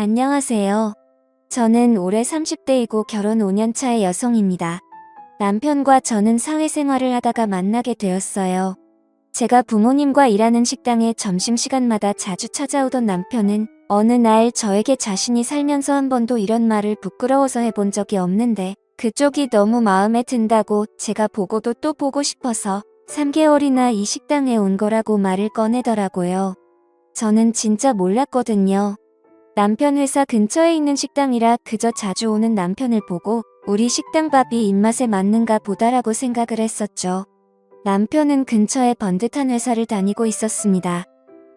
안녕하세요. 저는 올해 30대이고 결혼 5년 차의 여성입니다. 남편과 저는 사회생활을 하다가 만나게 되었어요. 제가 부모님과 일하는 식당에 점심시간마다 자주 찾아오던 남편은 어느 날 저에게 자신이 살면서 한 번도 이런 말을 부끄러워서 해본 적이 없는데 그쪽이 너무 마음에 든다고 제가 보고도 또 보고 싶어서 3개월이나 이 식당에 온 거라고 말을 꺼내더라고요. 저는 진짜 몰랐거든요. 남편 회사 근처에 있는 식당이라 그저 자주 오는 남편을 보고 우리 식당 밥이 입맛에 맞는가 보다라고 생각을 했었죠. 남편은 근처에 번듯한 회사를 다니고 있었습니다.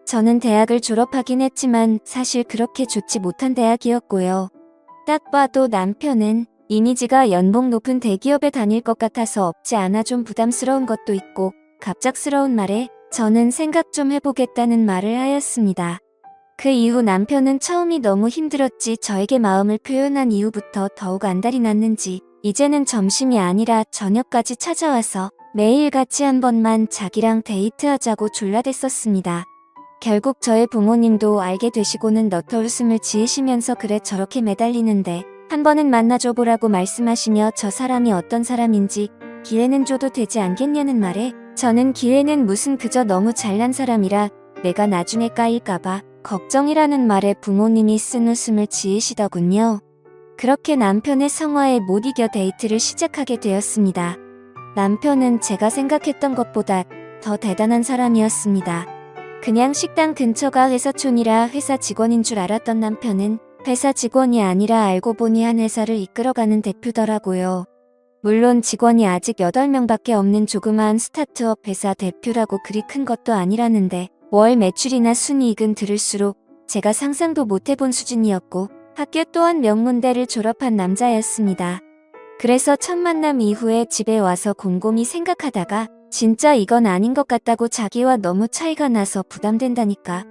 저는 대학을 졸업하긴 했지만 사실 그렇게 좋지 못한 대학이었고요. 딱 봐도 남편은 이미지가 연봉 높은 대기업에 다닐 것 같아서 없지 않아 좀 부담스러운 것도 있고 갑작스러운 말에 저는 생각 좀 해보겠다는 말을 하였습니다. 그 이후 남편은 처음이 너무 힘들었지 저에게 마음을 표현한 이후부터 더욱 안달이 났는지 이제는 점심이 아니라 저녁까지 찾아와서 매일 같이 한 번만 자기랑 데이트하자고 졸라댔었습니다. 결국 저의 부모님도 알게 되시고는 너터 웃음을 지으시면서 그래 저렇게 매달리는데 한 번은 만나줘 보라고 말씀하시며 저 사람이 어떤 사람인지 기회는 줘도 되지 않겠냐는 말에 저는 기회는 무슨 그저 너무 잘난 사람이라 내가 나중에 까일까봐 걱정이라는 말에 부모님이 쓴 웃음을 지으시더군요. 그렇게 남편의 성화에 못 이겨 데이트를 시작하게 되었습니다. 남편은 제가 생각했던 것보다 더 대단한 사람이었습니다. 그냥 식당 근처가 회사촌이라 회사 직원인 줄 알았던 남편은 회사 직원이 아니라 알고 보니 한 회사를 이끌어가는 대표더라고요. 물론 직원이 아직 8명밖에 없는 조그마한 스타트업 회사 대표라고 그리 큰 것도 아니라는데 월 매출이나 순이익은 들을수록 제가 상상도 못해본 수준이었고 학교 또한 명문대를 졸업한 남자였습니다. 그래서 첫 만남 이후에 집에 와서 곰곰이 생각하다가 진짜 이건 아닌 것 같다고 자기와 너무 차이가 나서 부담된다니까.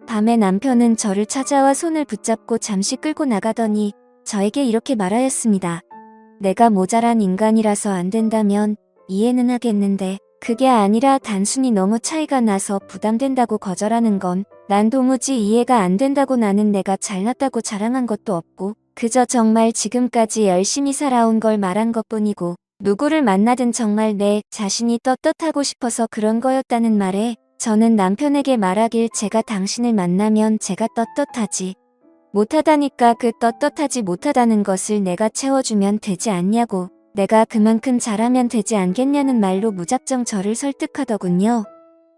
밤에 남편은 저를 찾아와 손을 붙잡고 잠시 끌고 나가더니 저에게 이렇게 말하였습니다. 내가 모자란 인간이라서 안 된다면 이해는 하겠는데 그게 아니라 단순히 너무 차이가 나서 부담된다고 거절하는 건 난 도무지 이해가 안 된다고. 나는 내가 잘났다고 자랑한 것도 없고 그저 정말 지금까지 열심히 살아온 걸 말한 것뿐이고 누구를 만나든 정말 내 자신이 떳떳하고 싶어서 그런 거였다는 말에 저는 남편에게 말하길 제가 당신을 만나면 제가 떳떳하지 못하다니까 그 떳떳하지 못하다는 것을 내가 채워주면 되지 않냐고 내가 그만큼 잘하면 되지 않겠냐는 말로 무작정 저를 설득하더군요.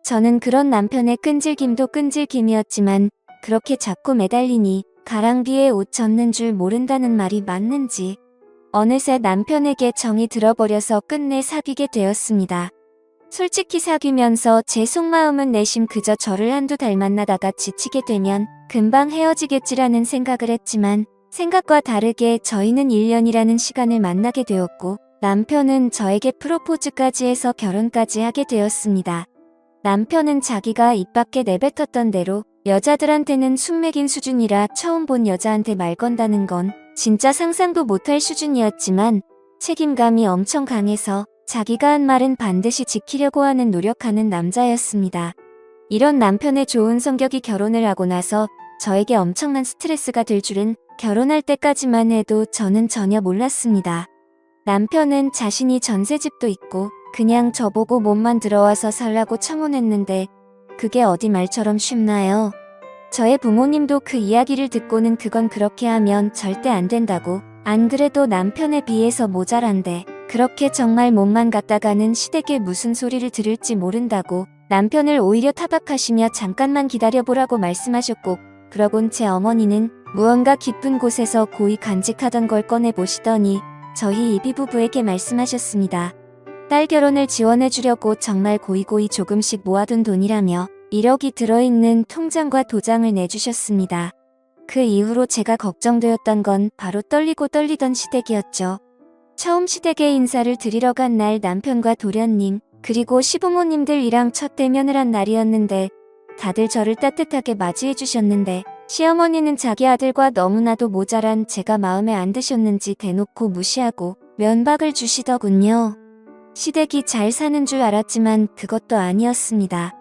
저는 그런 남편의 끈질김도 끈질김이었지만 그렇게 자꾸 매달리니 가랑비에 옷 젖는 줄 모른다는 말이 맞는지 어느새 남편에게 정이 들어버려서 끝내 사귀게 되었습니다. 솔직히 사귀면서 제 속마음은 내심 그저 저를 한두 달 만나다가 지치게 되면 금방 헤어지겠지라는 생각을 했지만 생각과 다르게 저희는 1년이라는 시간을 만나게 되었고 남편은 저에게 프로포즈까지 해서 결혼까지 하게 되었습니다. 남편은 자기가 입 밖에 내뱉었던 대로 여자들한테는 숙맥인 수준이라 처음 본 여자한테 말 건다는 건 진짜 상상도 못할 수준이었지만 책임감이 엄청 강해서 자기가 한 말은 반드시 지키려고 하는 노력하는 남자였습니다. 이런 남편의 좋은 성격이 결혼을 하고 나서 저에게 엄청난 스트레스가 될 줄은 결혼할 때까지만 해도 저는 전혀 몰랐습니다. 남편은 자신이 전셋집도 있고 그냥 저보고 몸만 들어와서 살라고 청혼했는데 그게 어디 말처럼 쉽나요? 저의 부모님도 그 이야기를 듣고는 그건 그렇게 하면 절대 안 된다고 안 그래도 남편에 비해서 모자란데 그렇게 정말 몸만 갖다가는 시댁에 무슨 소리를 들을지 모른다고 남편을 오히려 타박하시며 잠깐만 기다려보라고 말씀하셨고 그러곤 제 어머니는 무언가 깊은 곳에서 고이 간직하던 걸 꺼내보시더니 저희 이비 부부에게 말씀하셨습니다. 딸 결혼을 지원해주려고 정말 고이고이 조금씩 모아둔 돈이라며 1억이 들어있는 통장과 도장을 내주셨습니다. 그 이후로 제가 걱정되었던 건 바로 떨리고 떨리던 시댁이었죠. 처음 시댁에 인사를 드리러 간 날 남편과 도련님 그리고 시부모님들이랑 첫 대면을 한 날이었는데 다들 저를 따뜻하게 맞이해 주셨는데 시어머니는 자기 아들과 너무나도 모자란 제가 마음에 안 드셨는지 대놓고 무시하고 면박을 주시더군요. 시댁이 잘 사는 줄 알았지만 그것도 아니었습니다.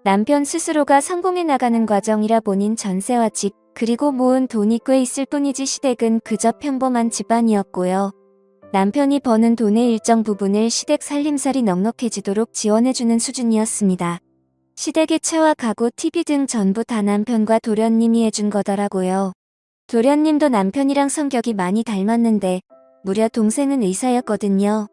남편 스스로가 성공해 나가는 과정이라 본인 전세와 집, 그리고 모은 돈이 꽤 있을 뿐이지 시댁은 그저 평범한 집안이었고요. 남편이 버는 돈의 일정 부분을 시댁 살림살이 넉넉해지도록 지원해주는 수준이었습니다. 시댁의 차와 가구, TV 등 전부 다 남편과 도련님이 해준 거더라고요. 도련님도 남편이랑 성격이 많이 닮았는데 무려 동생은 의사였거든요.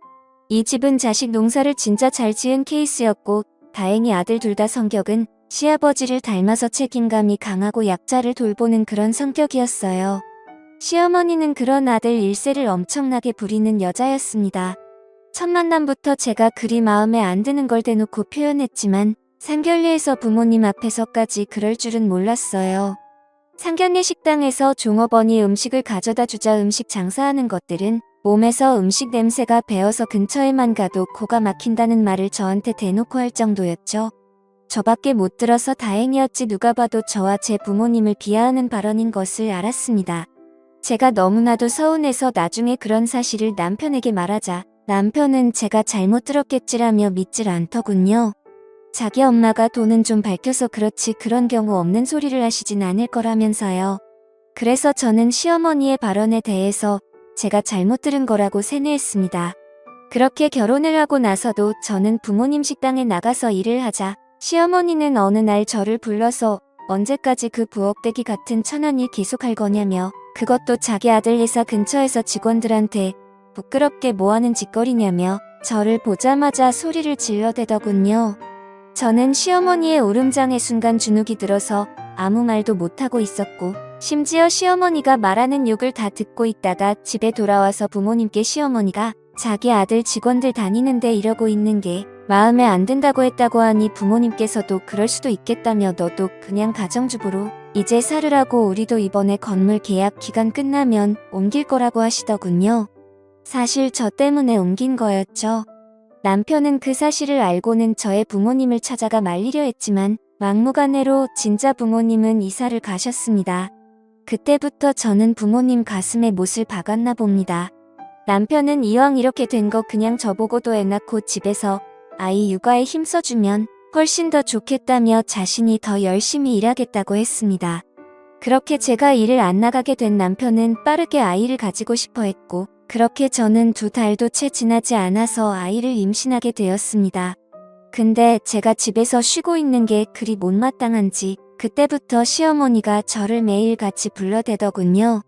이 집은 자식 농사를 진짜 잘 지은 케이스였고 다행히 아들 둘 다 성격은 시아버지를 닮아서 책임감이 강하고 약자를 돌보는 그런 성격이었어요. 시어머니는 그런 아들 일세를 엄청나게 부리는 여자였습니다. 첫 만남부터 제가 그리 마음에 안 드는 걸 대놓고 표현했지만 상견례에서 부모님 앞에서까지 그럴 줄은 몰랐어요. 상견례 식당에서 종업원이 음식을 가져다 주자 음식 장사하는 것들은 몸에서 음식 냄새가 배어서 근처에만 가도 코가 막힌다는 말을 저한테 대놓고 할 정도였죠. 저밖에 못 들어서 다행이었지 누가 봐도 저와 제 부모님을 비하하는 발언인 것을 알았습니다. 제가 너무나도 서운해서 나중에 그런 사실을 남편에게 말하자 남편은 제가 잘못 들었겠지라며 믿질 않더군요. 자기 엄마가 돈은 좀 밝혀서 그렇지 그런 경우 없는 소리를 하시진 않을 거라면서요. 그래서 저는 시어머니의 발언에 대해서 제가 잘못 들은 거라고 세뇌했습니다. 그렇게 결혼을 하고 나서도 저는 부모님 식당에 나가서 일을 하자 시어머니는 어느 날 저를 불러서 언제까지 그 부엌대기 같은 천한 일 계속할 거냐며 그것도 자기 아들 회사 근처에서 직원들한테 부끄럽게 뭐하는 짓거리냐며 저를 보자마자 소리를 질러대더군요. 저는 시어머니의 오름장에 순간 주눅이 들어서 아무 말도 못하고 있었고 심지어 시어머니가 말하는 욕을 다 듣고 있다가 집에 돌아와서 부모님께 시어머니가 자기 아들 직원들 다니는데 이러고 있는 게 마음에 안 든다고 했다고 하니 부모님께서도 그럴 수도 있겠다며 너도 그냥 가정주부로 이제 살으라고 우리도 이번에 건물 계약 기간 끝나면 옮길 거라고 하시더군요. 사실 저 때문에 옮긴 거였죠. 남편은 그 사실을 알고는 저의 부모님을 찾아가 말리려 했지만 막무가내로 진짜 부모님은 이사를 가셨습니다. 그때부터 저는 부모님 가슴에 못을 박았나 봅니다. 남편은 이왕 이렇게 된 거 그냥 저보고도 애 낳고 집에서 아이 육아에 힘써주면 훨씬 더 좋겠다며 자신이 더 열심히 일하겠다고 했습니다. 그렇게 제가 일을 안 나가게 된 남편은 빠르게 아이를 가지고 싶어 했고 그렇게 저는 2달도 채 지나지 않아서 아이를 임신하게 되었습니다. 근데 제가 집에서 쉬고 있는 게 그리 못마땅한지 그때부터 시어머니가 저를 매일 같이 불러대더군요.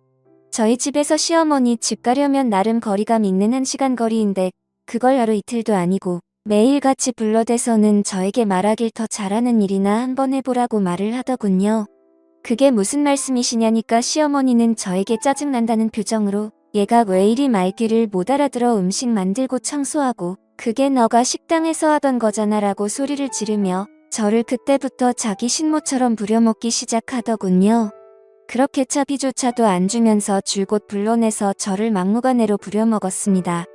저희 집에서 시어머니 집 가려면 나름 거리감 있는 1시간 거리인데 그걸 하루 이틀도 아니고 매일 같이 불러대서는 저에게 말하길 더 잘하는 일이나 한번 해보라고 말을 하더군요. 그게 무슨 말씀이시냐니까 시어머니는 저에게 짜증난다는 표정으로 얘가 왜 이리 말귀를 못 알아들어 음식 만들고 청소하고 그게 너가 식당에서 하던 거잖아 라고 소리를 지르며 저를 그때부터 자기 신모처럼 부려먹기 시작하더군요. 그렇게 차비조차도 안 주면서 줄곧 불러내서 저를 막무가내로 부려먹었습니다.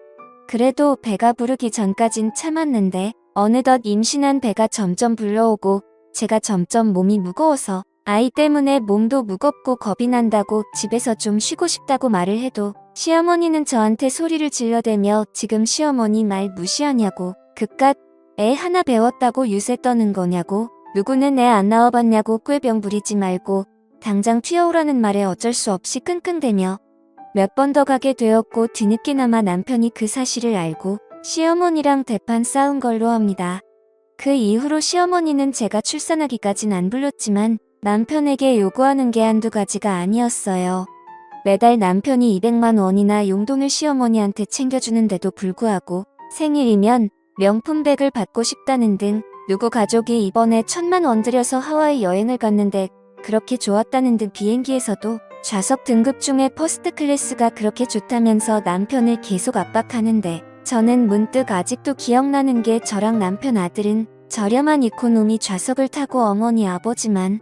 그래도 배가 부르기 전까진 참았는데 어느덧 임신한 배가 점점 불러오고 제가 점점 몸이 무거워서 아이 때문에 몸도 무겁고 겁이 난다고 집에서 좀 쉬고 싶다고 말을 해도 시어머니는 저한테 소리를 질러대며 지금 시어머니 말 무시하냐고 그깟 애 하나 배웠다고 유세 떠는 거냐고 누구는 애 안 낳아봤냐고 꾀병 부리지 말고 당장 튀어오라는 말에 어쩔 수 없이 끙끙대며 몇 번 더 가게 되었고 뒤늦게나마 남편이 그 사실을 알고 시어머니랑 대판 싸운 걸로 합니다. 그 이후로 시어머니는 제가 출산하기까진 안 불렀지만 남편에게 요구하는 게 한두 가지가 아니었어요. 매달 남편이 200만 원이나 용돈을 시어머니한테 챙겨주는데도 불구하고 생일이면 명품백을 받고 싶다는 등 누구 가족이 이번에 1,000만 원 들여서 하와이 여행을 갔는데 그렇게 좋았다는 등 비행기에서도 좌석 등급 중에 퍼스트 클래스가 그렇게 좋다면서 남편을 계속 압박하는데 저는 문득 아직도 기억나는 게 저랑 남편 아들은 저렴한 이코노미 좌석을 타고 어머니 아버지만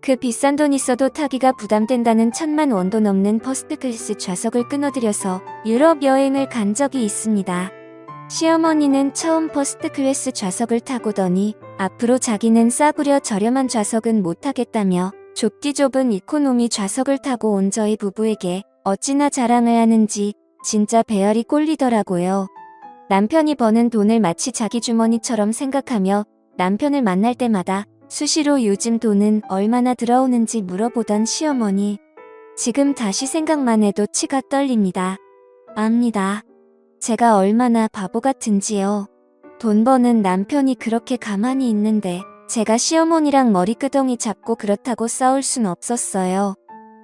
그 비싼 돈 있어도 타기가 부담된다는 1,000만 원도 넘는 퍼스트 클래스 좌석을 끊어들여서 유럽 여행을 간 적이 있습니다. 시어머니는 처음 퍼스트 클래스 좌석을 타고더니 앞으로 자기는 싸구려 저렴한 좌석은 못 타겠다며 좁디 좁은 이코노미 좌석을 타고 온 저희 부부에게 어찌나 자랑을 하는지 진짜 배알이 꼴리더라고요. 남편이 버는 돈을 마치 자기 주머니처럼 생각하며 남편을 만날 때마다 수시로 요즘 돈은 얼마나 들어오는지 물어보던 시어머니. 지금 다시 생각만 해도 치가 떨립니다. 압니다. 제가 얼마나 바보 같은지요. 돈 버는 남편이 그렇게 가만히 있는데 제가 시어머니랑 머리끄덩이 잡고 그렇다고 싸울 순 없었어요.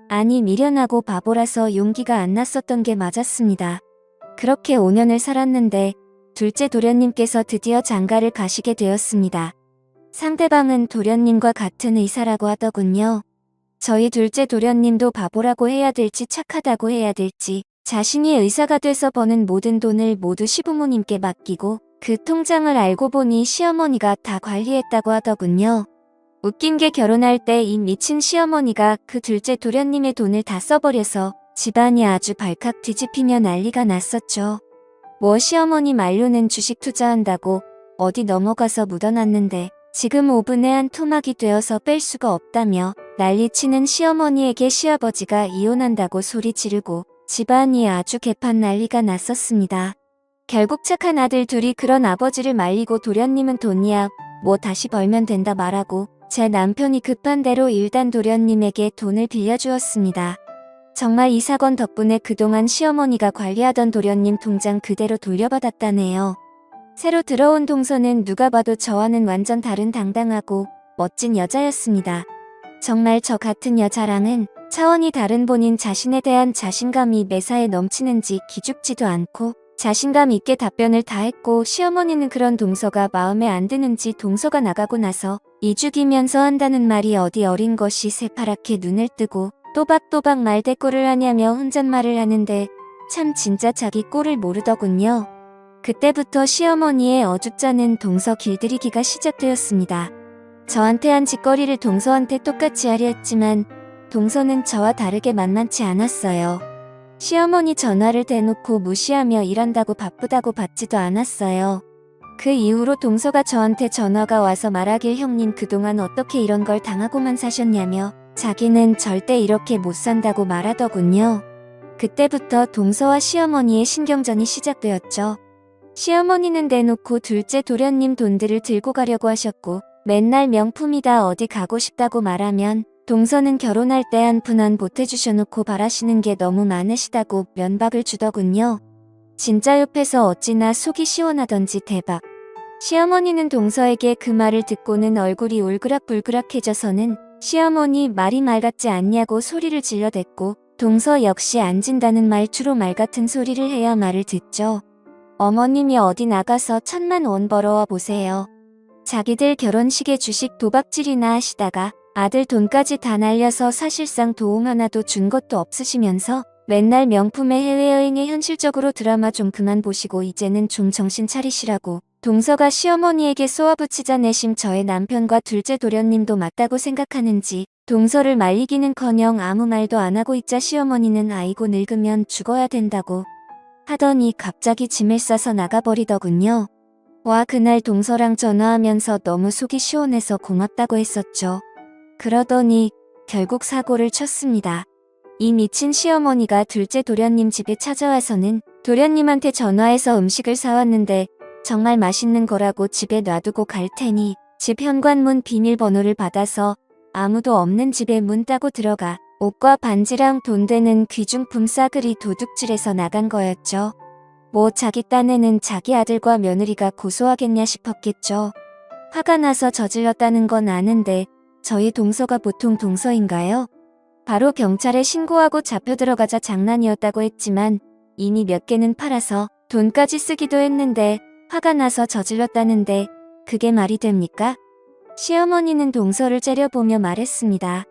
아니 미련하고 바보라서 용기가 안 났었던 게 맞았습니다. 그렇게 5년을 살았는데 둘째 도련님께서 드디어 장가를 가시게 되었습니다. 상대방은 도련님과 같은 의사라고 하더군요. 저희 둘째 도련님도 바보라고 해야 될지 착하다고 해야 될지 자신이 의사가 돼서 버는 모든 돈을 모두 시부모님께 맡기고 그 통장을 알고 보니 시어머니가 다 관리했다고 하더군요. 웃긴 게 결혼할 때 이 미친 시어머니가 그 둘째 도련님의 돈을 다 써버려서 집안이 아주 발칵 뒤집히며 난리가 났었죠. 뭐 시어머니 말로는 주식 투자한다고 어디 넘어가서 묻어놨는데 지금 오븐에 한 토막이 되어서 뺄 수가 없다며 난리치는 시어머니에게 시아버지가 이혼한다고 소리 지르고 집안이 아주 개판 난리가 났었습니다. 결국 착한 아들 둘이 그런 아버지를 말리고 도련님은 돈이야 뭐 다시 벌면 된다 말하고 제 남편이 급한 대로 일단 도련님에게 돈을 빌려주었습니다. 정말 이 사건 덕분에 그동안 시어머니가 관리하던 도련님 통장 그대로 돌려받았다네요. 새로 들어온 동서는 누가 봐도 저와는 완전 다른 당당하고 멋진 여자였습니다. 정말 저 같은 여자랑은 차원이 다른 본인 자신에 대한 자신감이 매사에 넘치는지 기죽지도 않고 자신감 있게 답변을 다 했고 시어머니는 그런 동서가 마음에 안 드는지 동서가 나가고 나서 이죽이면서 한다는 말이 어디 어린 것이 새파랗게 눈을 뜨고 또박또박 말대꾸를 하냐며 혼잣말을 하는데 참 진짜 자기 꼴을 모르더군요. 그때부터 시어머니의 어줍잖은 동서 길들이기가 시작되었습니다. 저한테 한 짓거리를 동서한테 똑같이 하려 했지만 동서는 저와 다르게 만만치 않았어요. 시어머니 전화를 대놓고 무시하며 일한다고 바쁘다고 받지도 않았어요. 그 이후로 동서가 저한테 전화가 와서 말하길 형님 그동안 어떻게 이런 걸 당하고만 사셨냐며 자기는 절대 이렇게 못 산다고 말하더군요. 그때부터 동서와 시어머니의 신경전이 시작되었죠. 시어머니는 대놓고 둘째 도련님 돈들을 들고 가려고 하셨고 맨날 명품이다 어디 가고 싶다고 말하면 동서는 결혼할 때 한 푼 안 보태주셔놓고 바라시는 게 너무 많으시다고 면박을 주더군요. 진짜 옆에서 어찌나 속이 시원하던지 대박. 시어머니는 동서에게 그 말을 듣고는 얼굴이 울그락불그락해져서는 시어머니 말이 말 같지 않냐고 소리를 질러댔고 동서 역시 안 진다는 말투로 말 같은 소리를 해야 말을 듣죠. 어머님이 어디 나가서 1,000만 원 벌어와 보세요. 자기들 결혼식에 주식 도박질이나 하시다가 아들 돈까지 다 날려서 사실상 도움 하나도 준 것도 없으시면서 맨날 명품의 해외여행에 현실적으로 드라마 좀 그만 보시고 이제는 좀 정신 차리시라고 동서가 시어머니에게 쏘아붙이자 내심 저의 남편과 둘째 도련님도 맞다고 생각하는지 동서를 말리기는커녕 아무 말도 안 하고 있자 시어머니는 아이고 늙으면 죽어야 된다고 하더니 갑자기 짐을 싸서 나가버리더군요. 와 그날 동서랑 전화하면서 너무 속이 시원해서 고맙다고 했었죠. 그러더니 결국 사고를 쳤습니다. 이 미친 시어머니가 둘째 도련님 집에 찾아와서는 도련님한테 전화해서 음식을 사왔는데 정말 맛있는 거라고 집에 놔두고 갈 테니 집 현관문 비밀번호를 받아서 아무도 없는 집에 문 따고 들어가 옷과 반지랑 돈 되는 귀중품 싸그리 도둑질해서 나간 거였죠. 뭐 자기 딴에는 자기 아들과 며느리가 고소하겠냐 싶었겠죠. 화가 나서 저질렀다는 건 아는데 저희 동서가 보통 동서인가요? 바로 경찰에 신고하고 잡혀 들어가자 장난이었다고 했지만 이미 몇 개는 팔아서 돈까지 쓰기도 했는데 화가 나서 저질렀다는데 그게 말이 됩니까? 시어머니는 동서를 째려보며 말했습니다.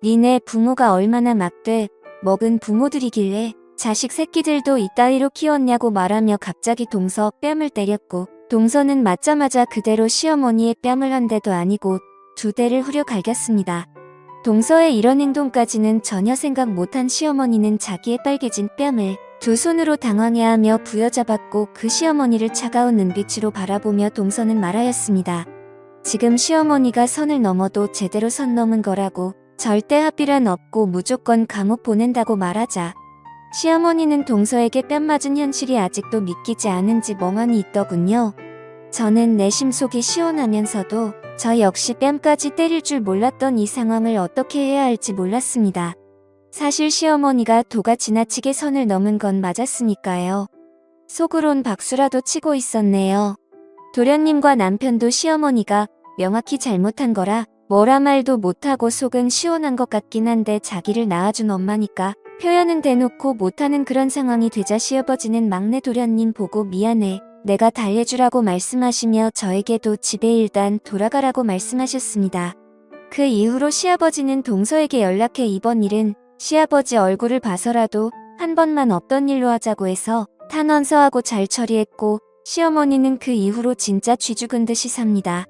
니네 부모가 얼마나 막돼 먹은 부모들이길래 자식 새끼들도 이따위로 키웠냐고 말하며 갑자기 동서 뺨을 때렸고 동서는 맞자마자 그대로 시어머니의 뺨을 한 대도 아니고 2대를 후려 갈겼습니다. 동서의 이런 행동까지는 전혀 생각 못한 시어머니는 자기의 빨개진 뺨을 두 손으로 당황해하며 부여잡았고 그 시어머니를 차가운 눈빛으로 바라보며 동서는 말하였습니다. 지금 시어머니가 선을 넘어도 제대로 선 넘은 거라고 절대 합의란 없고 무조건 감옥 보낸다고 말하자 시어머니는 동서에게 뺨 맞은 현실이 아직도 믿기지 않은지 멍하니 있더군요. 저는 내심 속이 시원하면서도 저 역시 뺨까지 때릴 줄 몰랐던 이 상황을 어떻게 해야 할지 몰랐습니다. 사실 시어머니가 도가 지나치게 선을 넘은 건 맞았으니까요. 속으론 박수라도 치고 있었네요. 도련님과 남편도 시어머니가 명확히 잘못한 거라 뭐라 말도 못하고 속은 시원한 것 같긴 한데 자기를 낳아준 엄마니까 표현은 대놓고 못하는 그런 상황이 되자 시아버지는 막내 도련님 보고 미안해. 내가 달래주라고 말씀하시며 저에게도 집에 일단 돌아가라고 말씀하셨습니다. 그 이후로 시아버지는 동서에게 연락해 이번 일은 시아버지 얼굴을 봐서라도 한 번만 없던 일로 하자고 해서 탄원서하고 잘 처리했고 시어머니는 그 이후로 진짜 쥐 죽은 듯이 삽니다.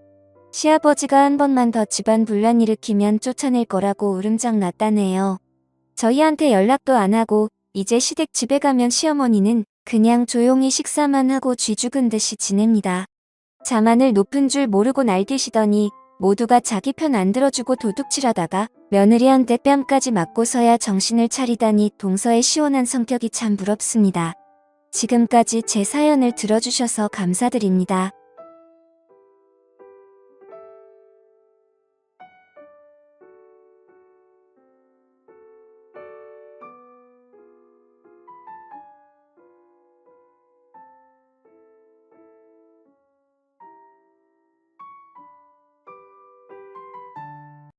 시아버지가 한 번만 더 집안 분란 일으키면 쫓아낼 거라고 으름장 났다네요. 저희한테 연락도 안 하고 이제 시댁 집에 가면 시어머니는 그냥 조용히 식사만 하고 쥐 죽은 듯이 지냅니다. 자만을 높은 줄 모르고 날뛰시더니 모두가 자기 편 안 들어주고 도둑질하다가 며느리한테 뺨까지 맞고서야 정신을 차리다니 동서의 시원한 성격이 참 부럽습니다. 지금까지 제 사연을 들어주셔서 감사드립니다.